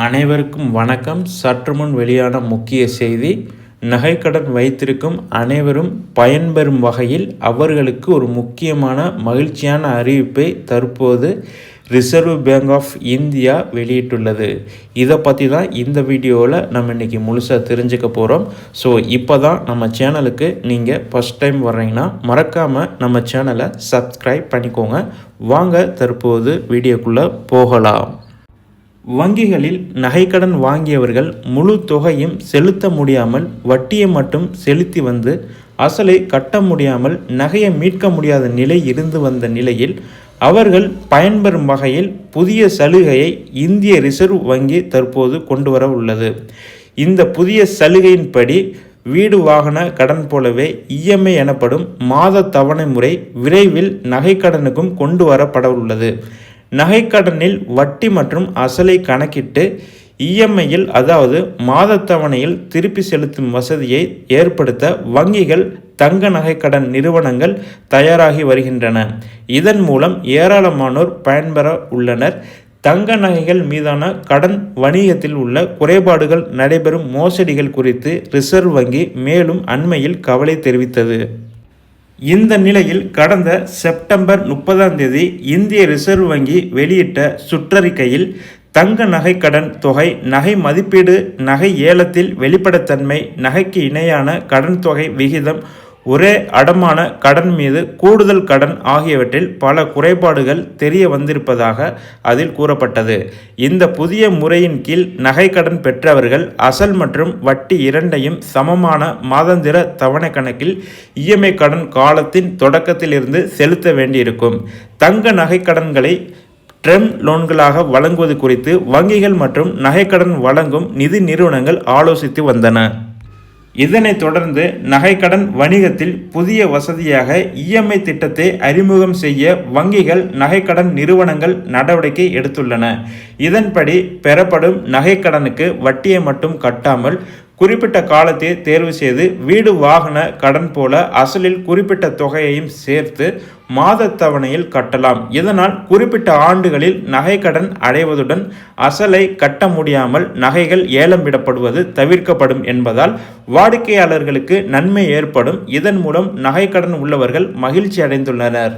அனைவருக்கும் வணக்கம். சற்று முன் வெளியான முக்கிய செய்தி, நகைக்கடன் வைத்திருக்கும் அனைவரும் பயன்பெறும் வகையில் அவர்களுக்கு ஒரு முக்கியமான மகிழ்ச்சியான அறிவிப்பை தற்போது ரிசர்வ் பேங்க் ஆஃப் இந்தியா வெளியிட்டுள்ளது. இதை பற்றி தான் இந்த வீடியோவில் நம்ம இன்றைக்கி முழுசாக தெரிஞ்சுக்க போகிறோம். ஸோ இப்போ தான் நம்ம சேனலுக்கு நீங்கள் ஃபஸ்ட் டைம் வர்றீங்கன்னா மறக்காமல் நம்ம சேனலை சப்ஸ்கிரைப் பண்ணிக்கோங்க. வாங்க தற்போது வீடியோக்குள்ளே போகலாம். வங்கிகளில் நகைக்கடன் வாங்கியவர்கள் முழு தொகையும் செலுத்த முடியாமல் வட்டியை மட்டும் செலுத்தி வந்து அசலை கட்ட முடியாமல் நகையை மீட்க முடியாத நிலை இருந்து வந்த நிலையில் அவர்கள் பயன்பெறும் வகையில் புதிய சலுகையை இந்திய ரிசர்வ் வங்கி தற்போது கொண்டு வர உள்ளது. இந்த புதிய சலுகையின்படி வீடு வாகன கடன் போலவே இஎம்ஐ எனப்படும் மாத தவணை முறை விரைவில் நகைக்கடனுக்கும் கொண்டு வரப்பட உள்ளது. நகைக்கடனில் வட்டி மற்றும் அசலை கணக்கிட்டு இஎம்ஐயில் அதாவது மாதத்தவணையில் திருப்பி செலுத்தும் வசதியை ஏற்படுத்த வங்கிகள் தங்க நகைக்கடன் நிறுவனங்கள் தயாராகி வருகின்றன. இதன் மூலம் ஏராளமானோர் பயன்பெற உள்ளனர். தங்க நகைகள் மீதான கடன் வணிகத்தில் உள்ள குறைபாடுகள், நடைபெறும் மோசடிகள் குறித்து ரிசர்வ் வங்கி மேலும் அண்மையில் கவலை தெரிவித்தது. இந்த நிலையில் கடந்த செப்டம்பர் 30 இந்திய ரிசர்வ் வங்கி வெளியிட்ட சுற்றறிக்கையில் தங்க நகை கடன் தொகை, நகை மதிப்பீடு, நகை ஏலத்தில் வெளிப்படைத்தன்மை, நகைக்கு இணையான கடன் தொகை விகிதம், ஒரே அடமான கடன் மீது கூடுதல் கடன் ஆகியவற்றில் பல குறைபாடுகள் தெரிய வந்திருப்பதாக அதில் கூறப்பட்டது. இந்த புதிய முறையின் கீழ் நகை கடன் பெற்றவர்கள் அசல் மற்றும் வட்டி இரண்டையும் சமமான மாதாந்திர தவணை கணக்கில் இஎம்ஐ கடன் காலத்தின் தொடக்கத்திலிருந்து செலுத்த வேண்டியிருக்கும். தங்க நகை கடன்களை டெர்ம் லோன்களாக வழங்குவது குறித்து வங்கிகள் மற்றும் நகைக்கடன் வழங்கும் நிதி நிறுவனங்கள் ஆலோசித்து வந்தன. இதனைத் தொடர்ந்து நகைக்கடன் வணிகத்தில் புதிய வசதியாக இஎம்ஐ திட்டத்தை அறிமுகம் செய்ய வங்கிகள், நகைக்கடன் நிறுவனங்கள் நடவடிக்கை எடுத்துள்ளன. இதன்படி பெறப்படும் நகைக்கடனுக்கு வட்டியை மட்டும் கட்டாமல் குறிப்பிட்ட காலத்தை தேர்வு செய்து வீடு வாகன கடன் போல அசலில் குறிப்பிட்ட தொகையையும் சேர்த்து மாத தவணையில் கட்டலாம். இதனால் குறிப்பிட்ட ஆண்டுகளில் நகைக்கடன் அடைவதுடன் அசலை கட்ட முடியாமல் நகைகள் ஏலம் விடப்படுவது தவிர்க்கப்படும் என்பதால் வாடிக்கையாளர்களுக்கு நன்மை ஏற்படும். இதன் மூலம் நகைக்கடன் உள்ளவர்கள் மகிழ்ச்சி அடைந்துள்ளனர்.